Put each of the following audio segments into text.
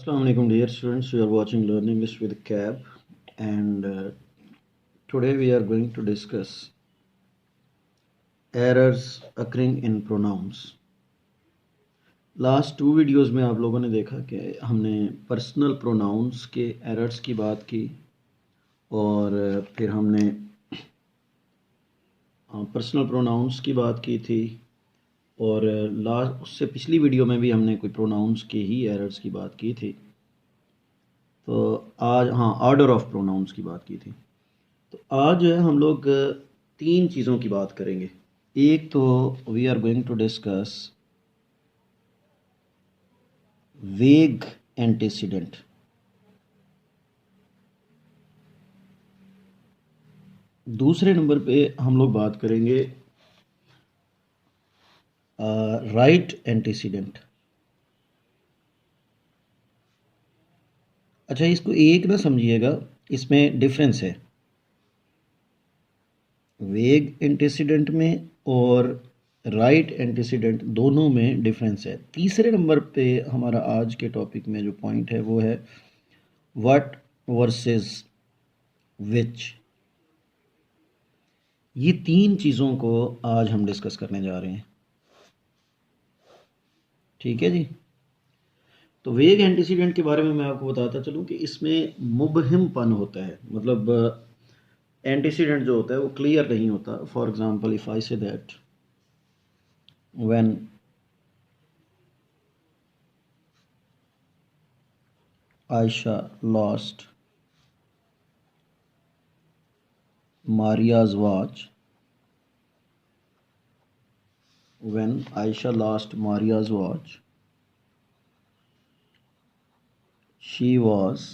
Assalamu alaikum dear students, you are watching Learn English with CAB and today we are going to discuss errors occurring in pronouns. Last two videos में आप लोगों ने देखा कि हमने personal pronouns के errors की बात की और फिर हमने पर्सनल प्रोनाउंस की बात की थी और लास्ट उससे पिछली वीडियो में भी हमने कोई प्रोनाउंस के ही एरर्स की बात की थी। तो आज ऑर्डर ऑफ प्रोनाउंस की बात की थी। तो आज हम लोग तीन चीज़ों की बात करेंगे। एक तो we are going to discuss vague antecedent. दूसरे नंबर पे हम लोग बात करेंगे राइट एंटीसीडेंट। अच्छा, इसको एक ना समझिएगा, इसमें डिफरेंस है वेग एंटीसीडेंट में और राइट एंटीसीडेंट, दोनों में डिफरेंस है। तीसरे नंबर पे हमारा आज के टॉपिक में जो पॉइंट है वो है व्हाट वर्सेस विच। ये तीन चीज़ों को आज हम डिस्कस करने जा रहे हैं, ठीक है जी। तो वेग एंटीसीडेंट के बारे में मैं आपको बताता चलूँ कि इसमें मुबहिमपन होता है, मतलब एंटीसीडेंट जो होता है वो क्लियर नहीं होता। For example if I say that when Aisha lost Maria's watch, when Aisha lost Maria's watch, she was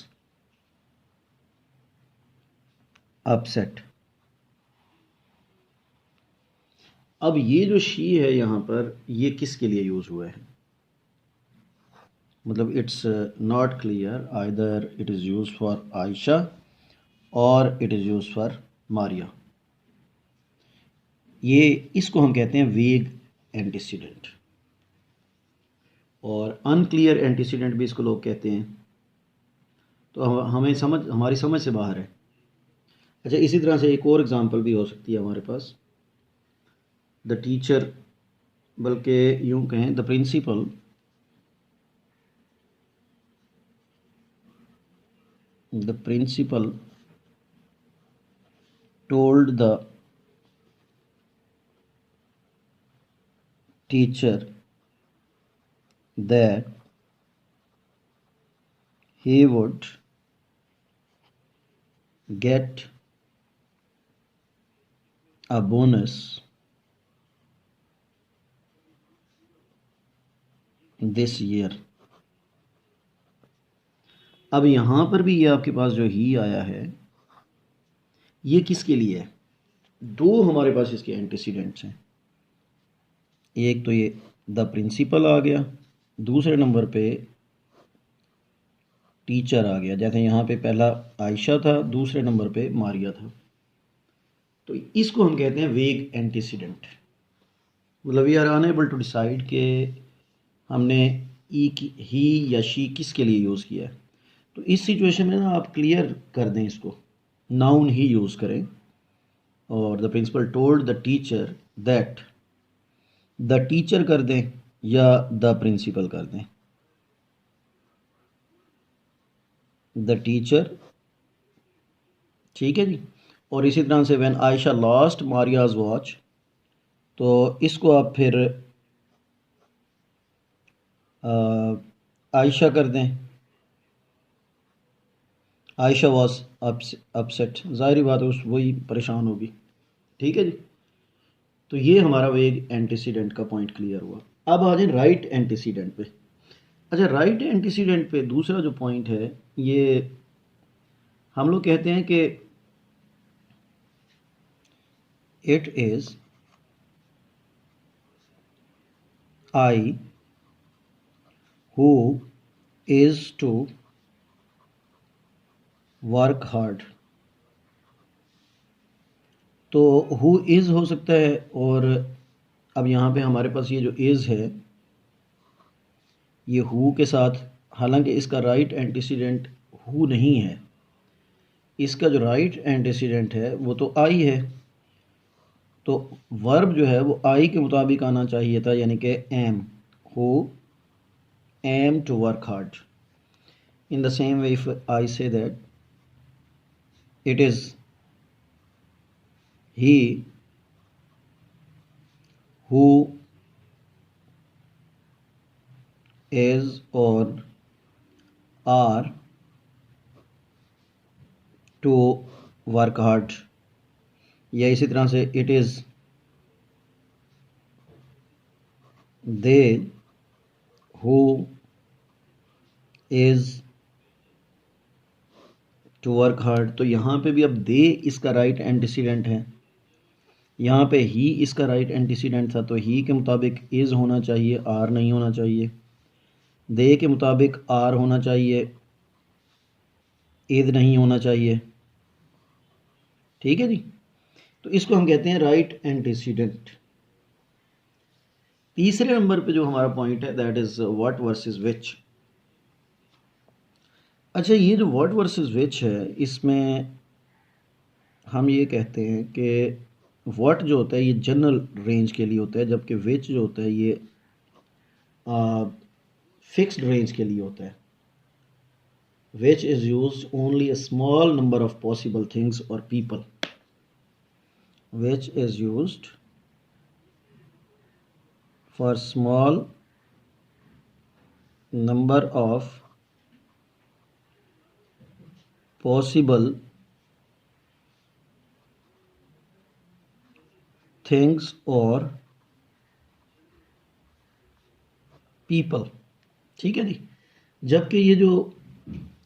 upset. अब ये जो शी है यहाँ पर, ये किसके लिए यूज़ हुआ है? मतलब it's not clear, either it is use for Ayesha और it is use for Maria. ये इसको हम कहते हैं वेग एंटीसीडेंट, और अनक्लियर एंटीसीडेंट भी इसको लोग कहते हैं। तो हमें हमारी समझ से बाहर है। अच्छा, इसी तरह से एक और एग्जांपल भी हो सकती है हमारे पास। द टीचर, बल्कि यूं कहें the principal told the teacher that he would get a bonus this year. अब यहाँ पर भी ये आपके पास जो ही आया है, ये किसके लिए है? दो हमारे पास इसके एंटीसीडेंट्स हैं। एक तो ये द प्रिंसिपल आ गया, दूसरे नंबर पे टीचर आ गया। जैसे यहाँ पे पहला आयशा था, दूसरे नंबर पे मारिया था। तो इसको हम कहते हैं वेग एंटीसीडेंट। मतलब we are unable to decide कि हमने ही या शी किसके लिए यूज़ किया है। तो इस सिचुएशन में ना आप क्लियर कर दें, इसको नाउन ही यूज़ करें और the principal told the teacher that, the teacher कर दें या द प्रिंसिपल कर दें, द टीचर, ठीक है जी। और इसी तरह से when Ayesha lost Maria's watch, तो इसको आप फिर आयशा कर दें, आयशा वॉज अपसेट। ज़ाहिर बात है उस वही परेशान होगी, ठीक है जी। तो ये हमारा वेग एंटीसीडेंट का पॉइंट क्लियर हुआ। अब आ जाए राइट एंटीसीडेंट पे। अच्छा, राइट एंटीसीडेंट पे दूसरा जो पॉइंट है, ये हम लोग कहते हैं कि it is I who is to work hard. तो हु इज़ हो सकता है, और अब यहाँ पे हमारे पास ये जो इज़ है, ये हु के साथ हालांकि इसका राइट एंटीसीडेंट हु नहीं है, इसका जो राइट एंटीसीडेंट है वो तो आई है। तो वर्ब जो है वो आई के मुताबिक आना चाहिए था, यानी कि am, who am to work hard. In the same way if I say that it is he who is और आर टू वर्क हार्ड, या इसी तरह से it is they who is to work hard. तो यहाँ पे भी अब दे इसका राइट एंटीसीडेंट है, यहाँ पे ही इसका राइट एंटीसीडेंट था, तो ही के मुताबिक इज होना चाहिए, आर नहीं होना चाहिए। दे के मुताबिक आर होना चाहिए, इद नहीं होना चाहिए। ठीक है जी, तो इसको हम कहते हैं राइट एंटीसीडेंट। तीसरे नंबर पे जो हमारा पॉइंट है दैट इज व्हाट वर्सेस विच। अच्छा, ये जो व्हाट वर्सेस विच है, इसमें हम ये कहते हैं कि व्हाट जो होता है ये जनरल रेंज के लिए होता है, जबकि विच जो होता है ये फिक्स्ड रेंज के लिए होता है। Which is used only a small number of possible things और people. Which is used for small number of possible things or people। ठीक है जी, जबकि ये जो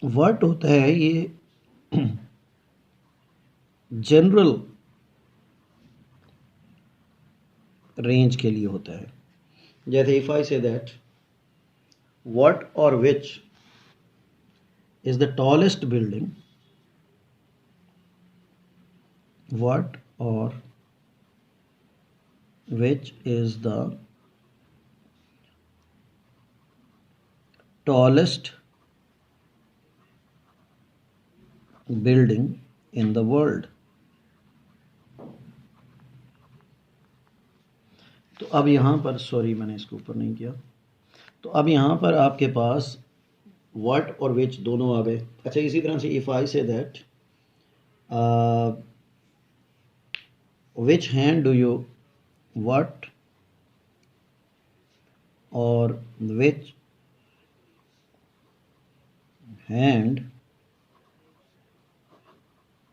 वर्ड होता है ये जनरल रेंज के लिए होता है। जैसे if I say that what और which is the tallest building, what और which is the tallest building in the world। तो अब यहाँ पर, सॉरी मैंने इसको ऊपर नहीं किया, तो अब यहाँ पर आपके पास what और which दोनों आ गए। अच्छा, इसी तरह से if I say that which hand do you, what और which hand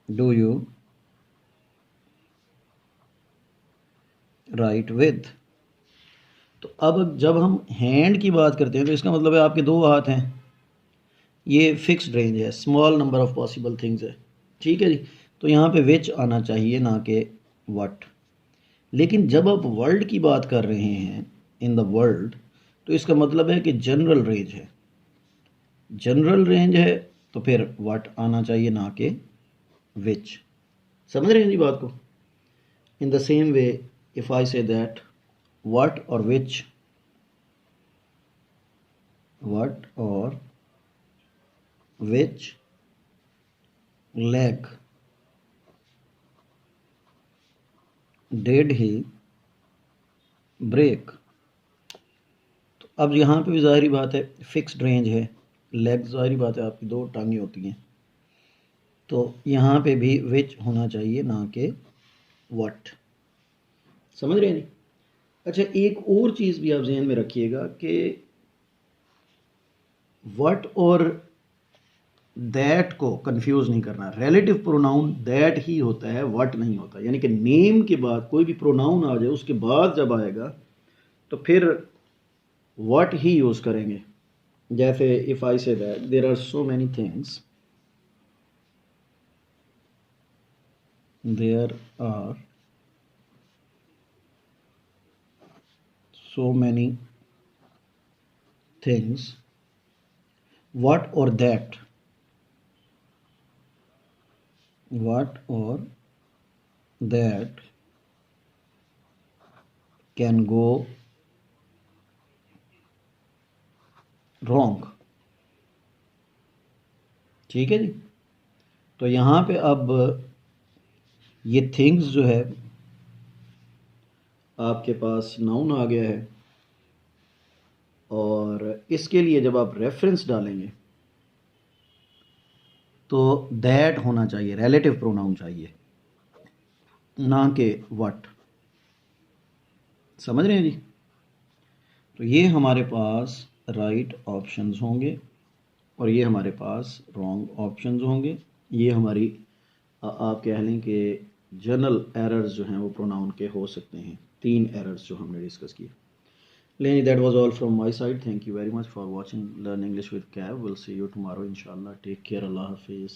do you write with। तो अब जब हम हैंड की बात करते हैं तो इसका मतलब है आपके दो हाथ हैं, ये फिक्स्ड रेंज है, small number of possible things है। ठीक है जी, तो यहाँ पे विच आना चाहिए ना कि व्हाट। लेकिन जब आप वर्ल्ड की बात कर रहे हैं, इन द वर्ल्ड, तो इसका मतलब है कि जनरल रेंज है। जनरल रेंज है तो फिर व्हाट आना चाहिए ना कि विच। समझ रहे हैं जी बात को। इन the same way if I say that what और विच, व्हाट और विच लेग डिड ही ब्रेक। तो अब यहाँ पे भी ज़ाहिरी बात है फिक्स्ड रेंज है, लेग ज़ाहिरी बात है आपकी दो टांगें होती हैं, तो यहाँ पे भी विच होना चाहिए ना कि व्हाट। समझ रहे हैं जी। अच्छा, एक और चीज़ भी आप जहन में रखिएगा कि व्हाट और दैट को कंफ्यूज नहीं करना। रिलेटिव प्रोनाउन दैट ही होता है, व्हाट नहीं होता। यानी कि नेम के बाद कोई भी प्रोनाउन आ जाए उसके बाद जब आएगा तो फिर व्हाट ही यूज़ करेंगे। जैसे if I say that there are so many things, there are so many things, what or that, what or that can go wrong। ठीक है जी। तो यहाँ पे अब ये थिंग्स जो है आपके पास नाउन आ गया है, और इसके लिए जब आप रेफरेंस डालेंगे तो दैट होना चाहिए, रिलेटिव प्रोनाउन चाहिए, ना कि व्हाट। समझ रहे हैं जी? तो ये हमारे पास राइट ऑप्शंस होंगे और ये हमारे पास रॉन्ग ऑप्शंस होंगे। ये हमारी आप कह लें कि जनरल एरर्स जो हैं वो प्रोनाउन के हो सकते हैं, 3 एरर्स जो हमने डिस्कस किए। लेकिन that was all from my side. Thank you very much for watching learn English with कैब। विल सी यू टुमारो इंशाल्लाह। Take care. अल्लाह हाफिज़।